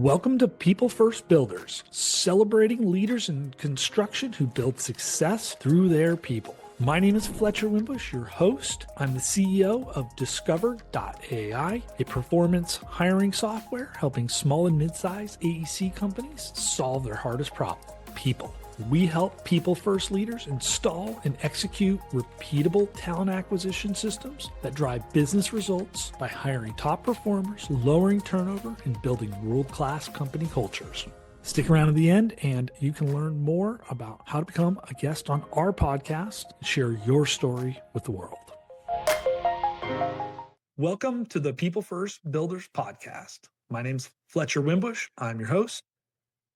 Welcome to People First Builders, celebrating leaders in construction who build success through their people. My name is Fletcher Wimbush, your host. I'm the CEO of Discover.ai, a performance hiring software helping small and mid-sized AEC companies solve their hardest problem, people. We help people first leaders install and execute repeatable talent acquisition systems that drive business results by hiring top performers, lowering turnover, and building world-class company cultures. Stick around to the end and you can learn more about how to become a guest on our podcast and share your story with the world. Welcome to the People First Builders podcast. My name's Fletcher Wimbush. I'm your host.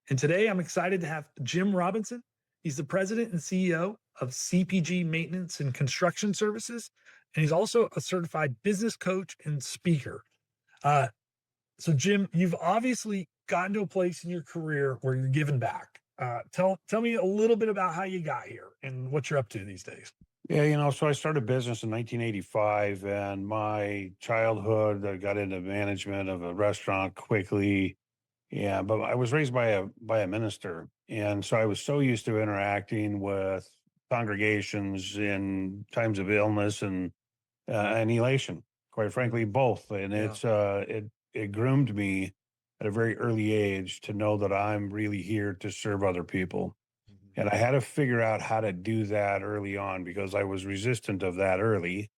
And today I'm excited to have Jim Robinson. He's the president and CEO of CPG Maintenance and Construction Services. And he's also a certified business coach and speaker. So Jim, you've obviously gotten to a place in your career where you're giving back. Tell me a little bit about how you got here and what you're up to these days. Yeah, so I started business in 1985, and my childhood, I got into management of a restaurant quickly. Yeah, but I was raised by a minister, and so I was so used to interacting with congregations in times of illness and elation. Quite frankly, both. And it groomed me at a very early age to know that I'm really here to serve other people. And I had to figure out how to do that early on because I was resistant of that early.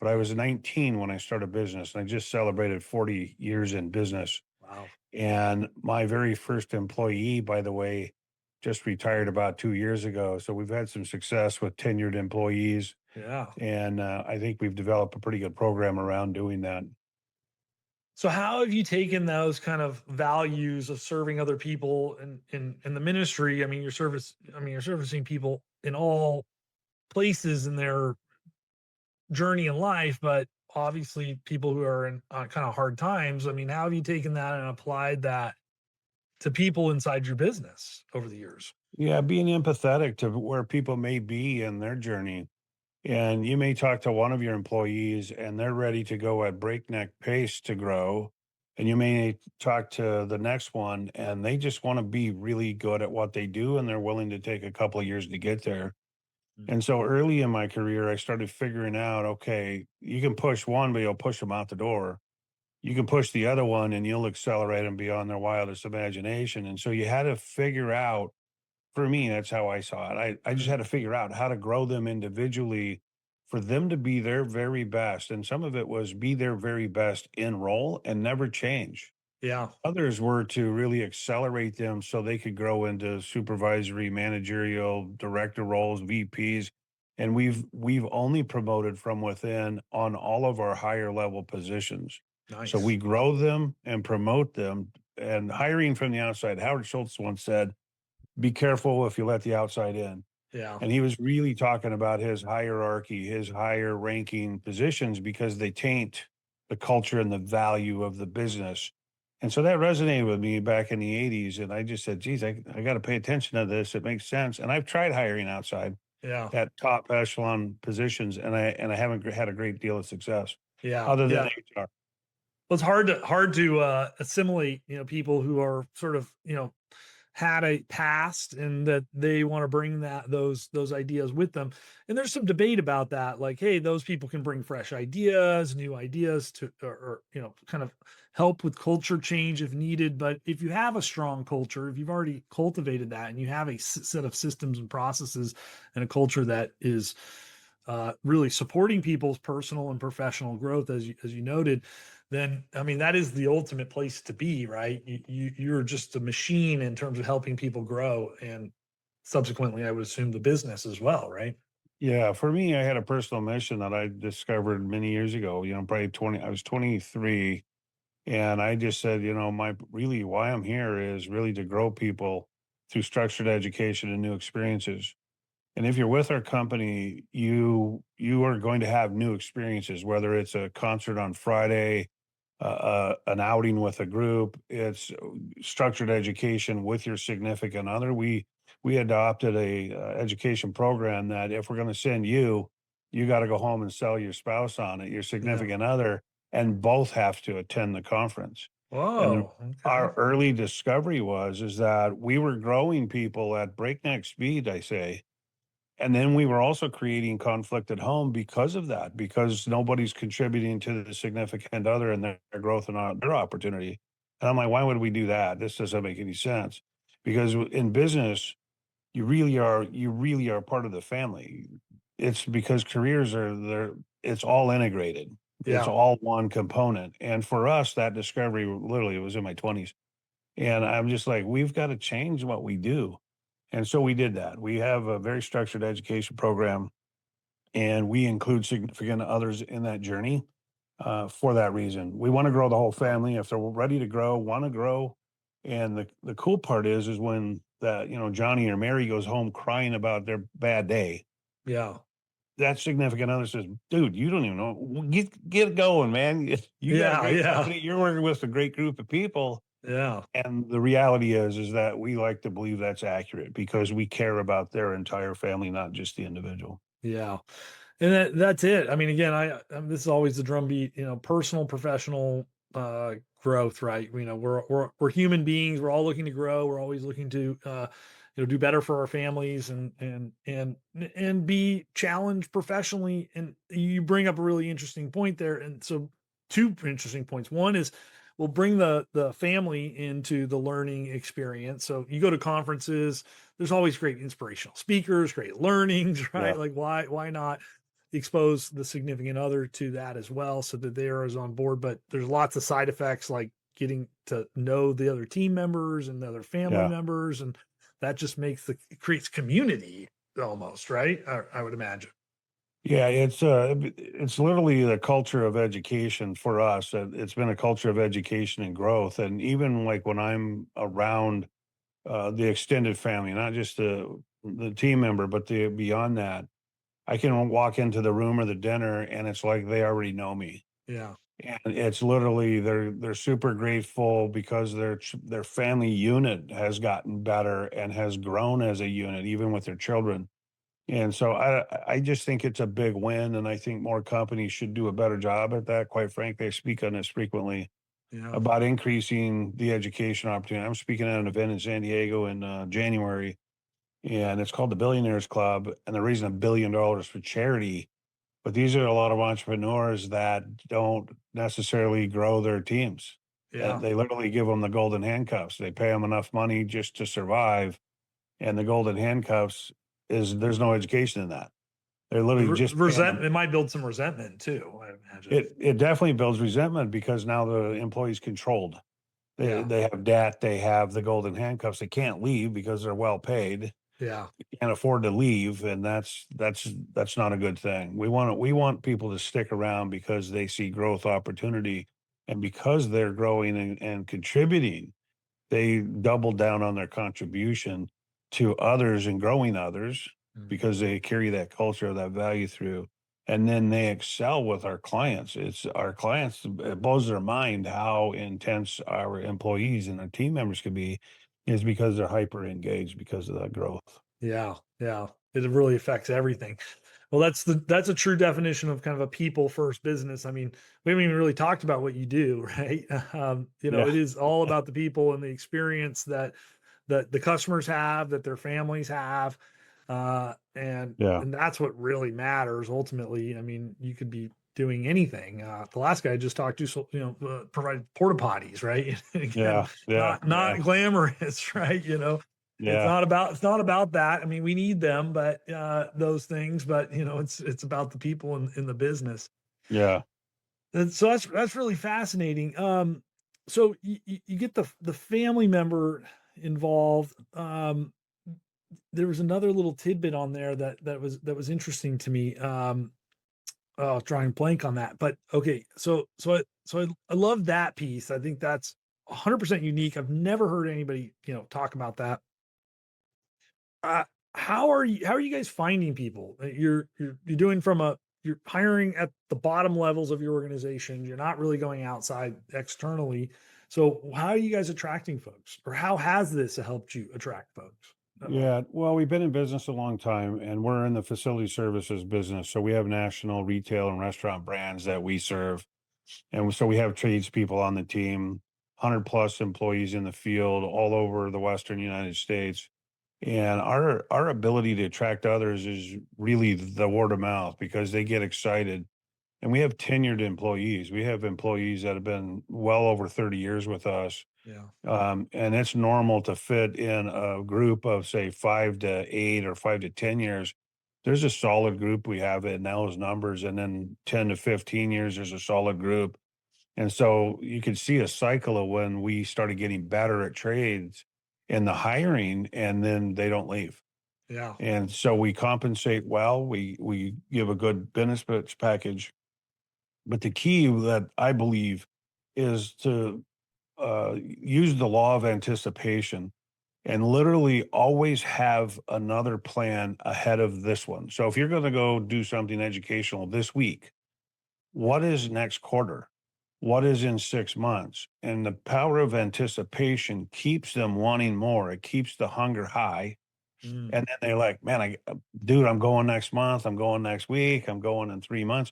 But I was 19 when I started business, and I just celebrated 40 years in business. Wow. And my very first employee, by the way, just retired about 2 years ago. So we've had some success with tenured employees. Yeah. And I think we've developed a pretty good program around doing that. So how have you taken those kind of values of serving other people in the ministry? I mean, you're servicing people in all places in their journey in life, but obviously people who are in kind of hard times. I mean, how have you taken that and applied that to people inside your business over the years? Yeah, being empathetic to where people may be in their journey. And you may talk to one of your employees and they're ready to go at breakneck pace to grow. And you may talk to the next one and they just want to be really good at what they do and they're willing to take a couple of years to get there. And so early in my career, I started figuring out, okay, you can push one, but you'll push them out the door. You can push the other one and you'll accelerate them beyond their wildest imagination. And so you had to figure out, for me, that's how I saw it. I just had to figure out how to grow them individually for them to be their very best. And some of it was be their very best in role and never change. Yeah. Others were to really accelerate them so they could grow into supervisory, managerial, director roles, VPs. And we've only promoted from within on all of our higher level positions. Nice. So we grow them and promote them. And hiring from the outside, Howard Schultz once said, be careful if you let the outside in. Yeah. And he was really talking about his hierarchy, his higher ranking positions, because they taint the culture and the value of the business. And so that resonated with me back in the 80s. And I just said, geez, I got to pay attention to this. It makes sense. And I've tried hiring outside at top echelon positions, and I haven't had a great deal of success. Yeah. Other than HR. Well, it's hard to assimilate, people who are sort of, had a past and that they want to bring those ideas with them. And there's some debate about that. Like, hey, those people can bring fresh ideas, new ideas to, or kind of help with culture change if needed. But if you have a strong culture, if you've already cultivated that and you have a set of systems and processes and a culture that is really supporting people's personal and professional growth, as you noted, then I mean that is the ultimate place to be, right? You're just a machine in terms of helping people grow, and subsequently, I would assume the business as well, right? Yeah, for me, I had a personal mission that I discovered many years ago. Probably I was 23, and I just said, my really why I'm here is really to grow people through structured education and new experiences. And if you're with our company, you are going to have new experiences, whether it's a concert on Friday, an outing with a group, it's structured education with your significant other. We adopted a education program that if we're going to send you, you got to go home and sell your spouse on it, your significant other, and both have to attend the conference. And Whoa, okay. our early discovery was is that we were growing people at breakneck speed, I say, and then we were also creating conflict at home because of that, because nobody's contributing to the significant other and their growth and their opportunity. And I'm like, why would we do that? This doesn't make any sense. Because in business, you really are part of the family. It's because careers are there, it's all integrated. It's Yeah, all one component. And for us, that discovery literally was in my 20s. And I'm just like, we've got to change what we do. And so we did that. We have a very structured education program, and we include significant others in that journey for that reason. We want to grow the whole family. If they're ready to grow, want to grow. And the cool part is when that, Johnny or Mary goes home crying about their bad day, yeah, that significant other says, dude, you don't even know. Get going, man. You got a yeah, great yeah, company. You're working with a great group of people. yeah, And the reality is that we like to believe that's accurate because we care about their entire family, not just the individual. yeah. And that's it. I mean, again, this is always the drumbeat, personal, professional growth, right? We're human beings. We're all looking to grow. We're always looking to do better for our families and be challenged professionally. And you bring up a really interesting point there. And so two interesting points. One is we'll bring the family into the learning experience. So you go to conferences, there's always great inspirational speakers, great learnings, Yeah. right? Like why not expose the significant other to that as well so that they are as on board. But there's lots of side effects like getting to know the other team members and the other family Yeah. members. And that just it creates community almost, right? I would imagine. Yeah, it's literally the culture of education for us. It's been a culture of education and growth, and even like when I'm around the extended family, not just the team member, but the beyond that, I can walk into the room or the dinner, and it's like they already know me, Yeah. and it's literally they're super grateful because their family unit has gotten better and has grown as a unit, even with their children. And so I just think it's a big win, and I think more companies should do a better job at that. Quite frankly, I speak on this frequently Yeah. about increasing the education opportunity. I'm speaking at an event in San Diego in January, and it's called the Billionaires Club. And the reason $1 billion for charity, but these are a lot of entrepreneurs that don't necessarily grow their teams. Yeah. They literally give them the golden handcuffs. They pay them enough money just to survive, and the golden handcuffs is there's no education in that. They're literally just paying them. Resent it might build some resentment too, I imagine. It definitely builds resentment because now the employee's controlled. Yeah. They have debt, they have the golden handcuffs. They can't leave because they're well paid. Yeah. Can't afford to leave, and that's not a good thing. We want people to stick around because they see growth opportunity, and because they're growing and contributing, they double down on their contribution to others and growing others Mm. because they carry that culture, that value through, and then they excel with our clients. It's our clients, it blows their mind how intense our employees and our team members can be is because they're hyper engaged because of that growth. Yeah. Yeah. It really affects everything. Well, that's a true definition of kind of a people first business. I mean, we haven't even really talked about what you do, right? Yeah. It is all about the people and the experience that the customers have, that their families have, Yeah. and that's what really matters ultimately. I mean, you could be doing anything. The last guy I just talked to, so, provided porta potties, right? Again, Yeah. Yeah. not Yeah. glamorous, right? Yeah. It's not about that. I mean, we need them, but those things, but it's about the people in the business. Yeah. And so that's really fascinating. So you get the family member involved. There was another little tidbit on there that was interesting to me. Oh, drawing blank on that, but okay. So I love that piece. I think that's 100% unique. I've never heard anybody talk about that. Uh, how are you guys finding people? You're doing you're hiring at the bottom levels of your organization. You're not really going outside externally. So how are you guys attracting folks, or how has this helped you attract folks? Yeah. Well, we've been in business a long time and we're in the facility services business. So we have national retail and restaurant brands that we serve. And so we have tradespeople on the team. 100 plus employees in the field all over the Western United States. And our ability to attract others is really the word of mouth because they get excited. And we have tenured employees. We have employees that have been well over 30 years with us. Yeah. And it's normal to fit in a group of, say, 5 to 8 or 5 to 10 years. There's a solid group we have in those numbers. And then 10 to 15 years, there's a solid group. And so you could see a cycle of when we started getting better at trades in the hiring, and then they don't leave. Yeah. And so we compensate well. We give a good benefits package. But the key that I believe is to use the law of anticipation and literally always have another plan ahead of this one. So if you're going to go do something educational this week, what is next quarter? What is in 6 months? And the power of anticipation keeps them wanting more. It keeps the hunger high. Mm. And then they're like, man, dude, I'm going next month. I'm going next week. I'm going in 3 months.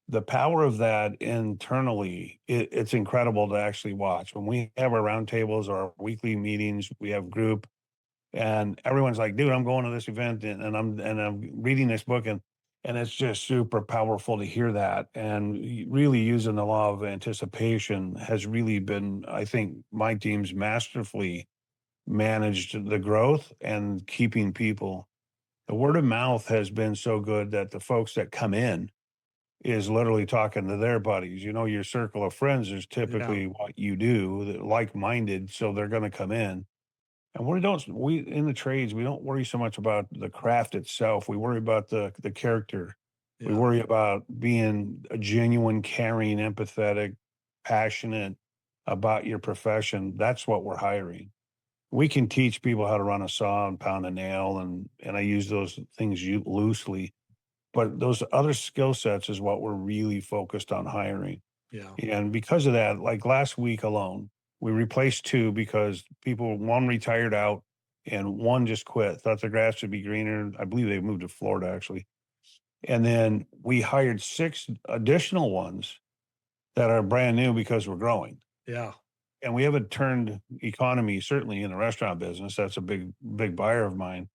The power of that internally, it's incredible to actually watch. When we have our roundtables or our weekly meetings, we have group and everyone's like, dude, I'm going to this event and I'm reading this book and it's just super powerful to hear that. And really using the law of anticipation has really been, I think, my team's masterfully managed the growth and keeping people. The word of mouth has been so good that the folks that come in is literally talking to their buddies. You know, your circle of friends is Yeah. typically what you do, like-minded, so they're going to come in. And we in the trades, we don't worry so much about the craft itself. We worry about the character. We Yeah. worry about being a genuine, caring, empathetic, passionate about your profession. That's what we're hiring. We can teach people how to run a saw and pound a nail, and I use those things loosely. But those other skill sets is what we're really focused on hiring. Yeah. And because of that, like last week alone, we replaced two because one retired out and one just quit, thought the grass should be greener. I believe they moved to Florida actually. And then we hired six additional ones that are brand new because we're growing. Yeah. And we haven't turned economy, certainly in the restaurant business. That's a big buyer of mine.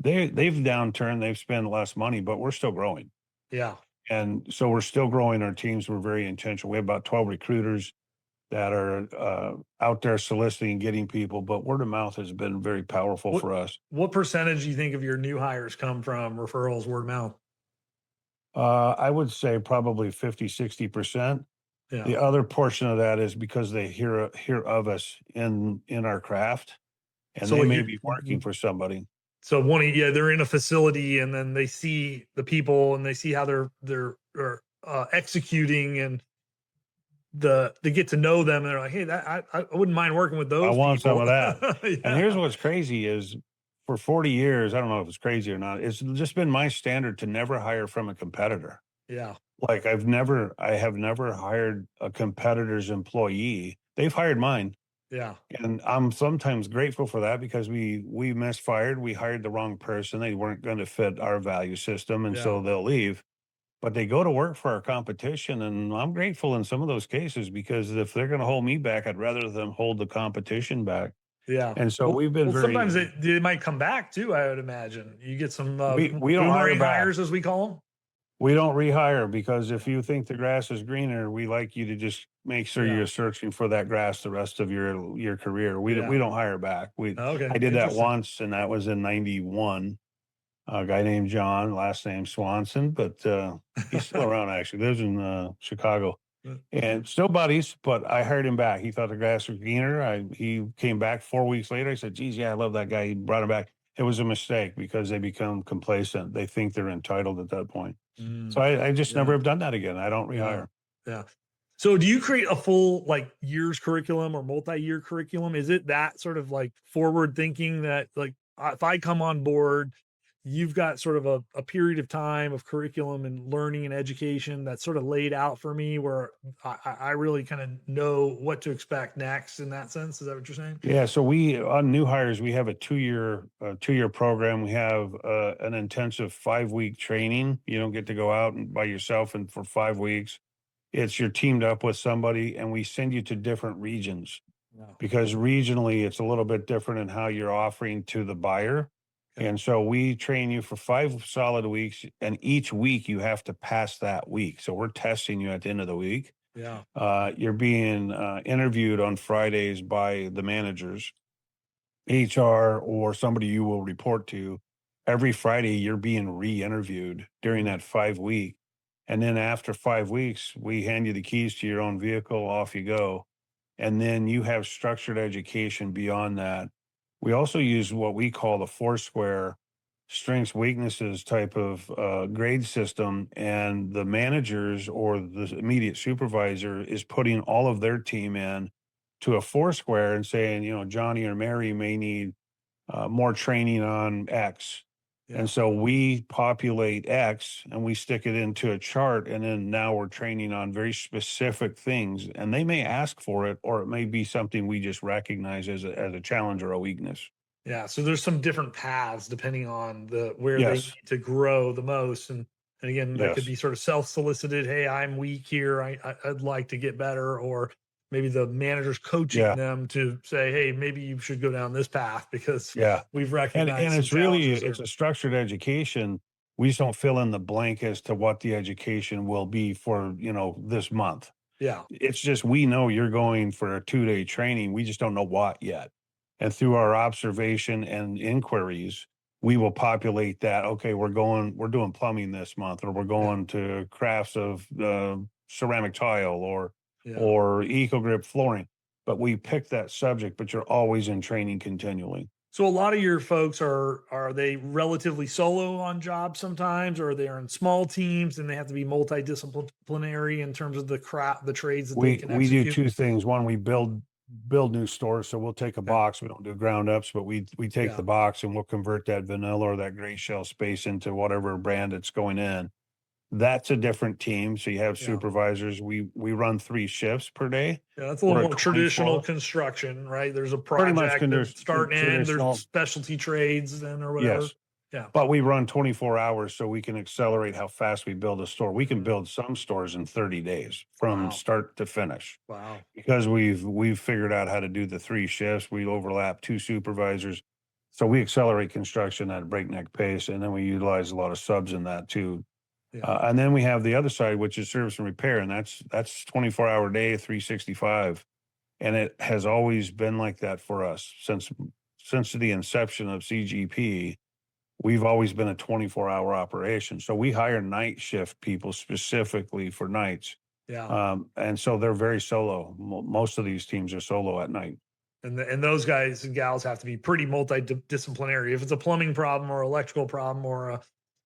They've downturned, they've spent less money, but we're still growing. Yeah. And so we're still growing our teams. We're very intentional. We have about 12 recruiters that are out there soliciting, getting people, but word of mouth has been very powerful What for us. what percentage do you think of your new hires come from referrals, word of mouth? I would say probably 50, 60%. Yeah. The other portion of that is because they hear of us in our craft and So they like may you be working for somebody. so one of yeah, they're in a facility and then they see the people and they see how they're executing and they get to know them and they're like, hey, that I wouldn't mind working with I those want some people. of that. And Yeah. here's what's crazy is for 40 years, I don't know if it's crazy or not, it's just been my standard to never hire from a competitor. Yeah. Like I have never hired a competitor's employee. They've hired mine. Yeah. And I'm sometimes grateful for that because we misfired. We hired the wrong person. They weren't going to fit our value system. And Yeah. so they'll leave. But they go to work for our competition. And I'm grateful in some of those cases because if they're going to hold me back, I'd rather them hold the competition back. Yeah. And so Well we've been well, sometimes very they might come back too, I would imagine. You get some, we don't hire boomerang back. hires as we call them. We don't rehire because if Yeah. you think the grass is greener, we like you to just make sure Yeah. you're searching for that grass the rest of your career. We Yeah. don't hire back. Okay. I did that Interesting. once, and that was in '91. A guy named John, last name Swanson, but he's still around. Actually, lives in Chicago, and still buddies. But I hired him back. He thought the grass was greener. He came back 4 weeks later. I said, "Geez, yeah, I love that guy." He brought him back. It was a mistake because they become complacent. They think they're entitled at that point. So Mm. I just never Yeah. have done that again. I don't Yeah. rehire. Yeah. So do you create a full like years curriculum or multi-year curriculum? Is it that sort of like forward thinking that like if I come on board, you've got sort of a period of time of curriculum and learning and education that's sort of laid out for me where I really kind of know what to expect next in that sense? Is that what you're saying? Yeah, so we on new hires, we have a 2-year program. We have an intensive 5 week training. You don't get to go out and by yourself and for 5 weeks. It's you're teamed up with somebody, and we send you to different regions. Yeah. because regionally it's a little bit different in how you're offering to the buyer. Okay. And so we train you for 5 solid weeks, and each week you have to pass that week. So we're testing you at the end of the week. Yeah. You're being interviewed on Fridays by the managers, HR, or somebody you will report to. Every Friday, you're being re interviewed during Mm. that 5 week. And then after 5 weeks, we hand you the keys to your own vehicle, off you go. And then you have structured education beyond that. We also use what we call the Foursquare strengths weaknesses type of grade system. And the managers or the immediate supervisor is putting all of their team in to a Foursquare and saying, Johnny or Mary may need more training on X. And Yeah. so we populate X and we stick it into a chart. And then now we're training on very specific things. And they may ask for it, or it may be something we just recognize as a challenge or a weakness. Yeah, so there's some different paths depending on the where they Yes. need to grow the most, and again, that could Yes. be sort of self-solicited. Hey, I'm weak here. I'd like to get better, or maybe the manager's coaching Yeah. them to say, hey, maybe you should go down this path because Yeah. we've And recognized some it's really challenges it's here. a structured education. We just don't fill in the blank as to what the education will be for, this month. Yeah, It's just we know you're going for a 2-day training. We just don't know what yet. And through our observation and inquiries, we will populate that. Okay, we're doing plumbing this month, or we're yeah, going to crafts of ceramic tile, yeah. or eco grip flooring. But we pick that subject, but you're always in training continually. So a lot of your folks are they relatively solo on jobs sometimes, or they're in small teams and they have to be multidisciplinary in terms of the trades that they can We do execute? two things. One, we build new stores. So we'll take a Okay. box. We don't do ground ups, but we take Yeah. the box and we'll convert that vanilla or that gray shell space into whatever brand it's going in. That's a different team. So you have Yeah. supervisors. We run 3 shifts per day. Yeah, that's a little We're a more traditional 24, construction, right? There's a pretty much project that's starting to end, there's traditional. specialty trades then or whatever. Yes. Yeah. But we run 24 hours so we can accelerate how fast we build a store. We can Mhm. build some stores in 30 days from Wow. start to finish. Wow. Because we've figured out how to do the 3 shifts. We overlap 2 supervisors. So we accelerate construction at a breakneck pace, and then we utilize a lot of subs in that too. Yeah. And then we have the other side, which is service and repair, and that's 24-hour day, 365. And it has always been like that for us since the inception of CGP. We've always been a 24-hour operation. So we hire night shift people specifically for nights. Yeah. And so they're very solo. Most of these teams are solo at night. And those guys and gals have to be pretty multidisciplinary. If it's a plumbing problem or electrical problem or a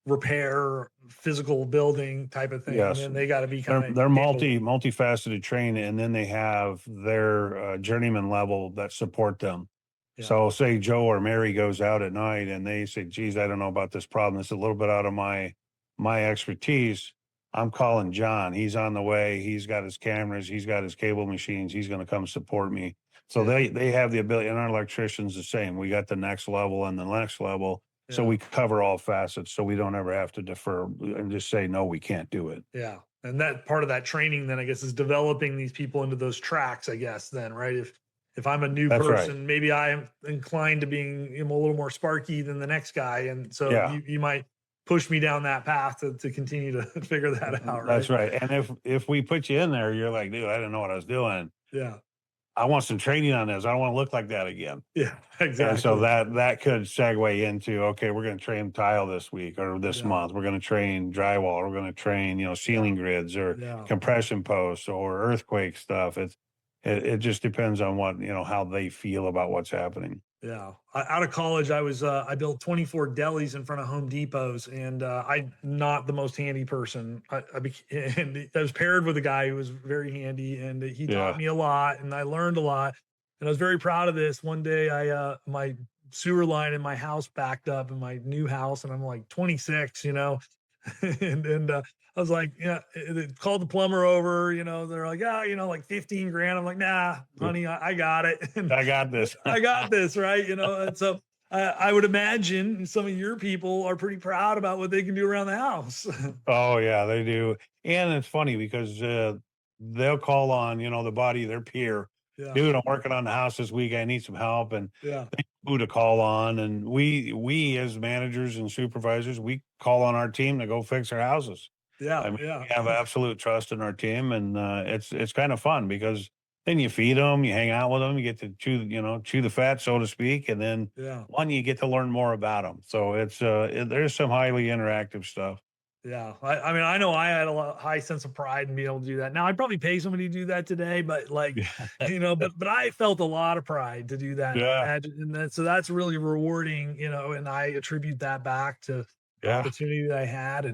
repair, physical building type of thing, Yes. then they got to be They're kind of they're capable. multifaceted trained, and then they have their journeyman level that support them. Yeah. So say Joe or Mary goes out at night and they say, geez, I don't know about this problem. It's a little bit out of my expertise. I'm calling John. He's on the way. He's got his cameras, he's got his cable machines. He's going to come support me. So Yeah. they have the ability, and our electricians the same. We got the next level and the next level. So Yeah. we cover all facets so we don't ever have to defer and just say, no, we can't do it. Yeah. And that part of that training then I guess is developing these people into those tracks, I guess, then, right? If I'm a new That's right. person, maybe I am inclined to being a little more sparky than the next guy. And so Yeah. you might push me down that path to continue to figure that out, That's right? right. And if we put you in there, you're like, dude, I didn't know what I was doing. Yeah. I want some training on this. I don't want to look like that again. Yeah. And so Exactly. that could segue into, okay, we're going to train tile this week or this Yeah. month. We're going to train drywall. We're going to train, Yeah. ceiling grids or Yeah. compression posts or earthquake stuff. It just depends on what, how they feel about what's happening. Yeah. Out of college, I built 24 delis in front of Home Depots, and I'm not the most handy person. And I was paired with a guy who was very handy, and he taught Yeah. me a lot, and I learned a lot, and I was very proud of this. One day, my sewer line in my house backed up in my new house, and I'm like 26, and I was like, yeah, called the plumber over, they're like, yeah, like 15 grand. I'm like, nah, honey, I got it. And I got this. I got this, right? And so I would imagine some of your people are pretty proud about what they can do around the house. Oh yeah, they do. And it's funny because they'll call on, the body of their peer Yeah. dude, I'm working on the house this week. I need some help, and Yeah. who to call on. And we as managers and supervisors, we call on our team to go fix our houses. I Yeah. mean, Yeah. we have absolute trust in our team, and it's kind of fun because then you feed them, you hang out with them, you get to chew the fat, so to speak, and then Yeah. one, you get to learn more about them. So there's some highly interactive stuff. Yeah. I mean, I know I had a high sense of pride in being able to do that. Now I'd probably pay somebody to do that today, but like, but I felt a lot of pride to do that. Yeah, And so that's really rewarding, and I attribute that back to the yeah, opportunity that I had,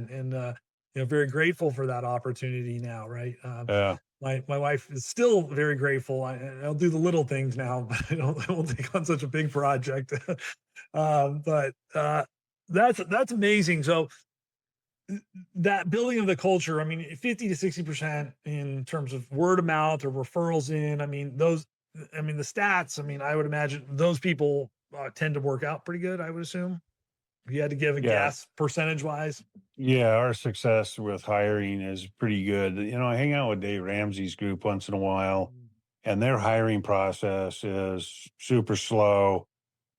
very grateful for that opportunity now. Right. yeah. My wife is still very grateful. I'll do the little things now, but I won't take on such a big project. But that's amazing. So that building of the culture, I mean, 50 to 60% in terms of word of mouth or referrals in, I mean, the stats, I mean, I would imagine those people tend to work out pretty good, I would assume. If you had to give a Yeah, guess percentage wise. yeah, our success with hiring is pretty good. I hang out with Dave Ramsey's group once in a while, and their hiring process is super slow,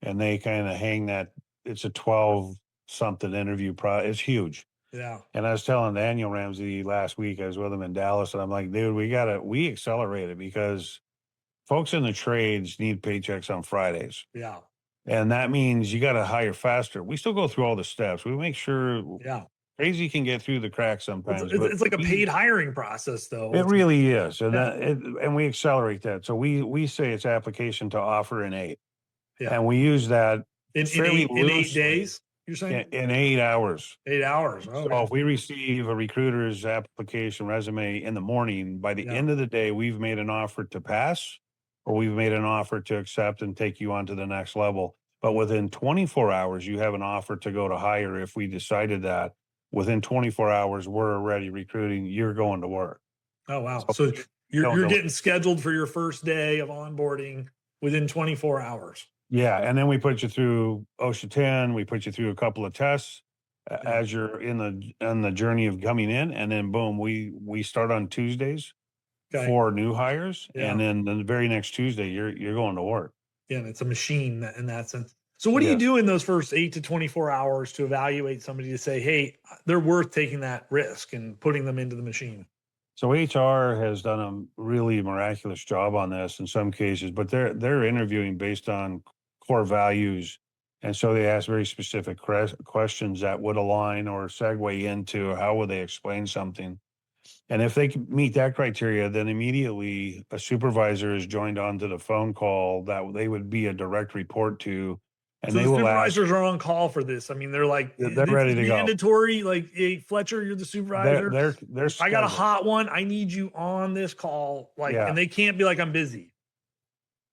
and they kind of hang that it's a 12 something interview it's huge. Yeah. And I was telling Daniel Ramsey last week, I was with him in Dallas, and I'm like, dude, we accelerate it because folks in the trades need paychecks on Fridays. Yeah. And that means you got to hire faster. We still go through all the steps. We make sure Yeah. crazy can get through the cracks It's, sometimes, it's, but it's like a paid hiring process, though, it ultimately. really is. And Yeah. and we accelerate that. So we say it's application to offer in 8. Yeah. And we use that In fairly eight loosely days, you're saying in 8 hours. 8 hours. Oh, So okay. if we receive a recruiter's application resume in the morning, by the Yeah. end of the day, we've made an offer to pass or we've made an offer to accept and take you on to the next level. But within 24 hours, you have an offer to go to hire. If we decided that within 24 hours, we're already recruiting, you're going to work. Oh, wow. So So you're don't you're delay. getting scheduled for your first day of onboarding within 24 hours. Yeah, and then we put you through OSHA 10, we put you through a couple of tests Yeah. as you're in the journey of coming in, and then boom, we start on Tuesdays Okay. for new hires, and Yeah. then the very next Tuesday you're going to work. Yeah. And it's a machine in that sense. So what do you Yes. do in those first 8 to 24 hours to evaluate somebody to say, hey, they're worth taking that risk and putting them into the machine? So HR has done a really miraculous job on this in some cases, but they're interviewing based on core values, and so they ask very specific questions that would align or segue into how would they explain something. And if they can meet that criteria, then immediately a supervisor is joined onto the phone call that they would be a direct report to, and So they the will ask. supervisors are on call for this. I mean, they're like, They're this ready is to go. mandatory. Like, hey, Fletcher, you're the They're supervisor. they're they're I got a scheduled. hot one. I need you on this call. Like, and Yeah, they can't be like, I'm busy.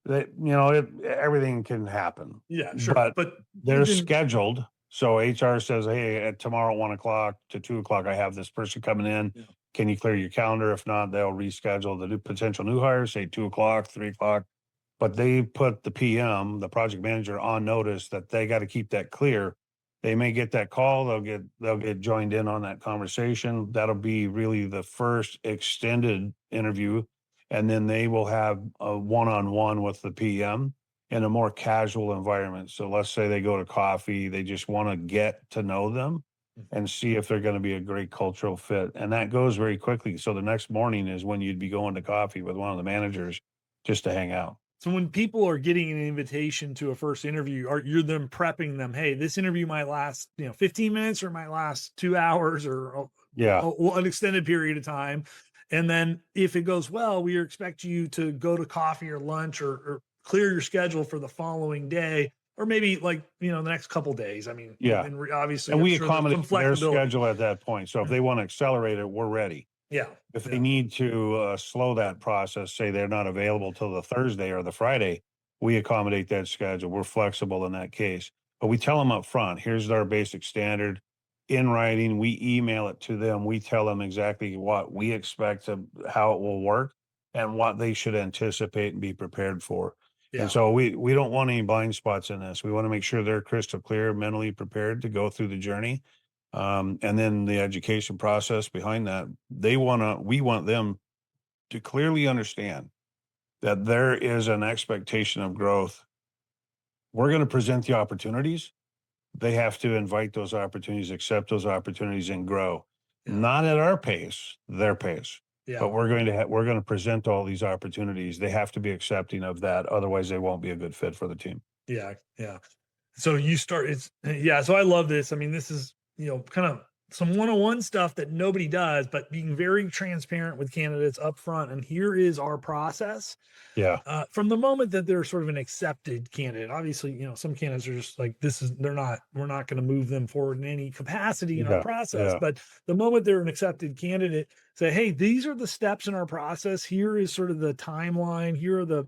everything can happen, Yeah, sure. but But they're within, scheduled. So HR says, "Hey, at tomorrow at 1 o'clock to 2 o'clock, I have this person coming in. yeah. Can you clear your calendar? If not, they'll reschedule the potential new hire. Say 2 o'clock, 3 o'clock." But they put the PM, the project manager, on notice that they got to keep that clear. They may get that call. They'll get joined in on that conversation. That'll be really the first extended interview, and then they will have a one-on-one with the PM in a more casual environment. So let's say they go to coffee, they just want to get to know them and see if they're going to be a great cultural fit. And that goes very quickly. So the next morning is when you'd be going to coffee with one of the managers just to hang out. So when people are getting an invitation to a first interview, are you're them prepping them? Hey, this interview might last 15 minutes or might last 2 hours or Yeah. an extended period of time. And then if it goes well, we expect you to go to coffee or lunch or clear your schedule for the following day, or maybe like the next couple days. I mean, Yeah. and obviously, And I'm we sure there's accommodate some their flexibility. schedule at that point. So if they want to accelerate it, we're ready. Yeah, If they yeah, need to slow that process, say they're not available till the Thursday or the Friday, we accommodate that schedule. We're flexible in that case. But we tell them up front, here's our basic standard in writing. We email it to them. We tell them exactly what we expect how it will work and what they should anticipate and be prepared for. And yeah. so we don't want any blind spots in this. We want to make sure they're crystal clear, mentally prepared to go through the journey, and then the education process behind that, we want them to clearly understand that there is an expectation of growth. We're going to present the opportunities. They have to invite those opportunities, accept those opportunities, and grow. Yeah. Not at our pace, their pace. Yeah. But we're going to present all these opportunities. They have to be accepting of that. Otherwise, they won't be a good fit for the team. Yeah. Yeah. So you start it's yeah, so I love this. I mean, this is, kind of some one-on-one stuff that nobody does, but being very transparent with candidates up front. And here is our process. Yeah. From the moment that they're sort of an accepted candidate. Obviously, some candidates are just like, we're not going to move them forward in any capacity in our Yeah. process. Yeah. But the moment they're an accepted candidate, say, hey, these are the steps in our process. Here is sort of the timeline. Here are the,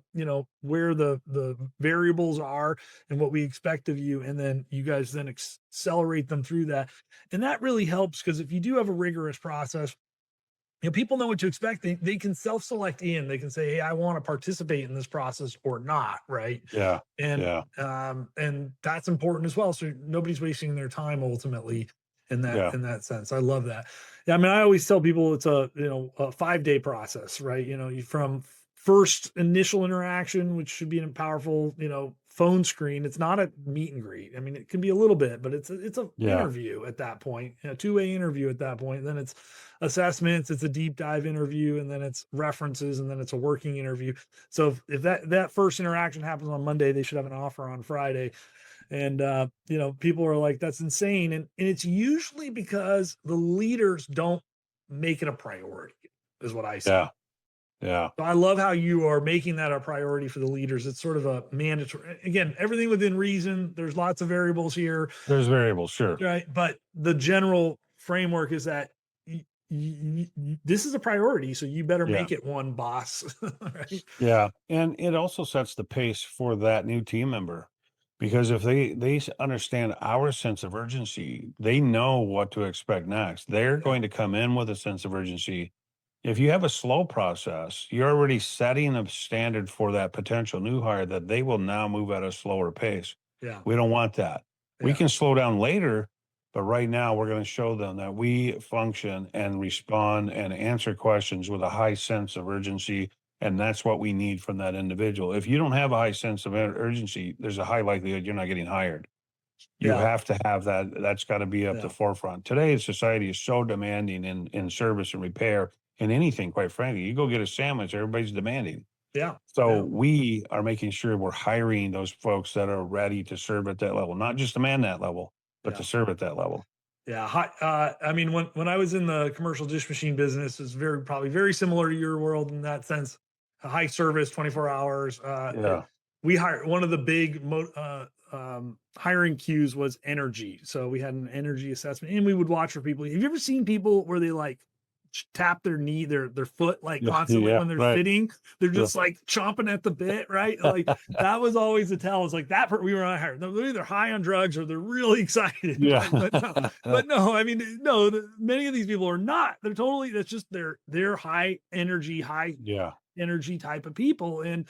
where the variables are and what we expect of you. And then you guys then accelerate them through that. And that really helps because if you do have a rigorous process, people know what to expect. They can self-select in. They can say, "Hey, I want to participate in this process or not," right? Yeah. And Yeah. and that's important as well. So nobody's wasting their time ultimately Yeah. in that sense. I love that. Yeah, I mean, I always tell people it's a 5-day process, right? From first initial interaction, which should be a powerful, phone screen. It's not a meet and greet. I mean, it can be a little bit, but it's a Yeah. interview at that point, two-way interview at that point. Then it's assessments, it's a deep dive interview, and then it's references, and then it's a working interview. So if that first interaction happens on Monday, they should have an offer on Friday. And people are like, that's insane. And it's usually because the leaders don't make it a priority, is what I see. Yeah. Yeah. So I love how you are making that a priority for the leaders. It's sort of a mandatory, again, everything within reason. There's lots of variables here, There's variables, sure. right? But the general framework is that this is a priority, so you better Yeah. make it one, boss. Right? Yeah. And it also sets the pace for that new team member because if they understand our sense of urgency, they know what to expect next. They're Yeah, going to come in with a sense of urgency. If you have a slow process, you're already setting a standard for that potential new hire that they will now move at a slower pace. yeah, We don't want that. We yeah, can slow down later, but right now we're going to show them that we function and respond and answer questions with a high sense of urgency. And that's what we need from that individual. If you don't have a high sense of urgency, there's a high likelihood you're not getting hired. You yeah, have to have that. That's got to be up the yeah, forefront. Today's society is so demanding in service and repair and anything, quite frankly. You go get a sandwich, everybody's demanding. yeah, So yeah. we are making sure we're hiring those folks that are ready to serve at that level, not just to man that level, but to Yeah. serve at that level. Yeah. I mean, when I was in the commercial dish machine business, it's probably very similar to your world in that sense. A high service, 24 hours. Yeah. We hired one of the big hiring cues was energy. So we had an energy assessment, and we would watch for people. Have you ever seen people where they like tap their knee, their foot like Yeah. constantly Yeah. when they're Right. fitting? They're Yeah. just like chomping at the bit, right? Like that was always a tell. It's like that we were on hired. They're either high on drugs or they're really excited, Yeah. right? But no, I mean, no, many of these people are not. They're totally, that's just they're high Yeah. energy type of people. And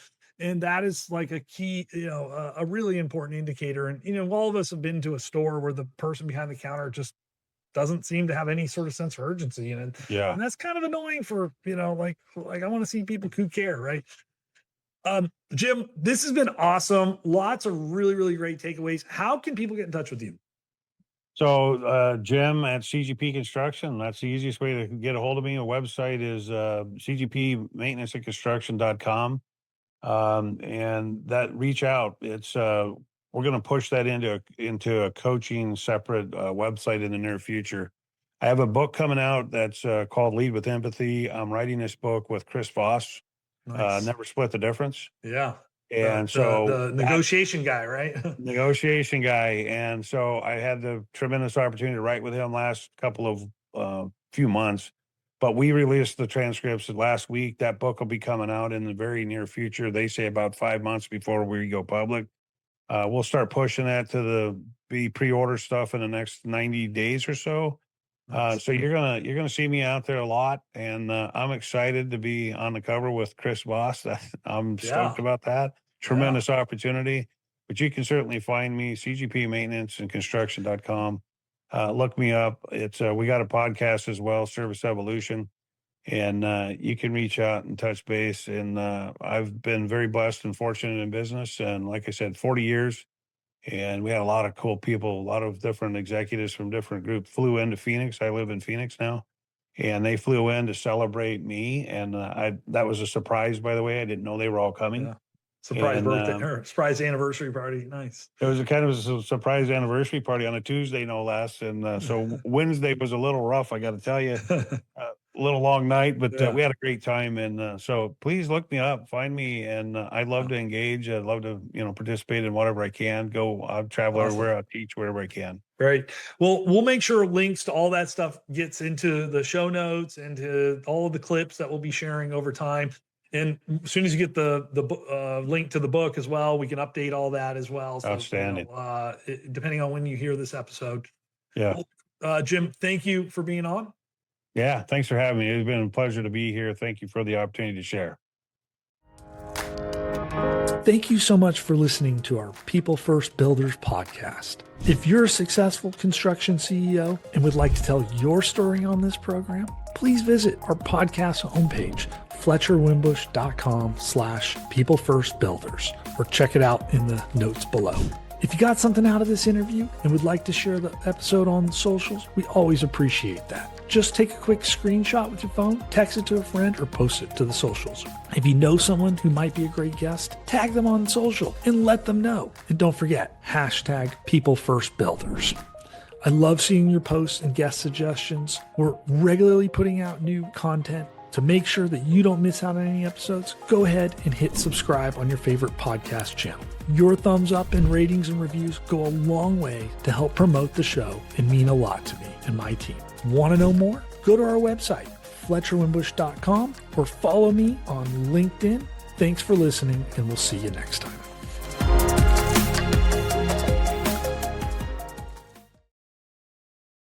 that is like a key, a really important indicator. And, all of us have been to a store where the person behind the counter just doesn't seem to have any sort of sense of urgency. Yeah. And that's kind of annoying for, like I want to see people who care, right? Jim, this has been awesome. Lots of really, really great takeaways. How can people get in touch with you? So, Jim at CGP Construction, that's the easiest way to get a hold of me. A website is cgpmaintenanceandconstruction.com. And that reach out. We're going to push that into a coaching separate website in the near future. I have a book coming out that's called Lead with Empathy. I'm writing this book with Chris Voss, Nice. Never Split the Difference. Yeah. The And the so the that negotiation guy, right? negotiation guy. And so I had the tremendous opportunity to write with him last couple of few months. But we released the transcripts last week. That book will be coming out in the very near future. They say about 5 months before we go public. We'll start pushing that to the be pre-order stuff in the next 90 days or so. Nice. So you're gonna see me out there a lot, and I'm excited to be on the cover with Chris Voss. I'm stoked Yeah. about that. Yeah. Tremendous opportunity. But you can certainly find me CGP Maintenance and Construction.com. Look me up. It's we got a podcast as well, Service Evolution, and you can reach out and touch base. And I've been very blessed and fortunate in business. And like I said, 40 years, and we had a lot of cool people, a lot of different executives from different groups flew into Phoenix. I live in Phoenix now, and they flew in to celebrate me. And that was a surprise, by the way. I didn't know they were all coming. Yeah. Surprise And birthday or surprise anniversary party. Nice. it was a kind of a surprise anniversary party on a Tuesday, no less. And so Wednesday was a little rough, I got to tell you. A little long night, but Yeah. we had a great time. And so please look me up, find me, and I'd love to engage. I'd love to, participate in whatever I can. Go, I'll travel Awesome. everywhere. I'll teach wherever I can. Great. Well, we'll make sure links to all that stuff gets into the show notes and to all of the clips that we'll be sharing over time. And as soon as you get the link to the book as well, we can update all that as well. So, Outstanding. depending on when you hear this episode. Yeah. Well, Jim, thank you for being on. Yeah. Thanks for having me. It's been a pleasure to be here. Thank you for the opportunity to share. Thank you so much for listening to our People First Builders podcast. If you're a successful construction CEO and would like to tell your story on this program, please visit our podcast homepage, FletcherWimbush.com/peoplefirstbuilders, or check it out in the notes below. If you got something out of this interview and would like to share the episode on socials, we always appreciate that. Just take a quick screenshot with your phone, text it to a friend, or post it to the socials. If you know someone who might be a great guest, tag them on social and let them know. And don't forget, #PeopleFirstBuilders. I love seeing your posts and guest suggestions. We're regularly putting out new content. To make sure that you don't miss out on any episodes, go ahead and hit subscribe on your favorite podcast channel. Your thumbs up and ratings and reviews go a long way to help promote the show and mean a lot to me and my team. Want to know more? Go to our website, FletcherWimbush.com, or follow me on LinkedIn. Thanks for listening, and we'll see you next time.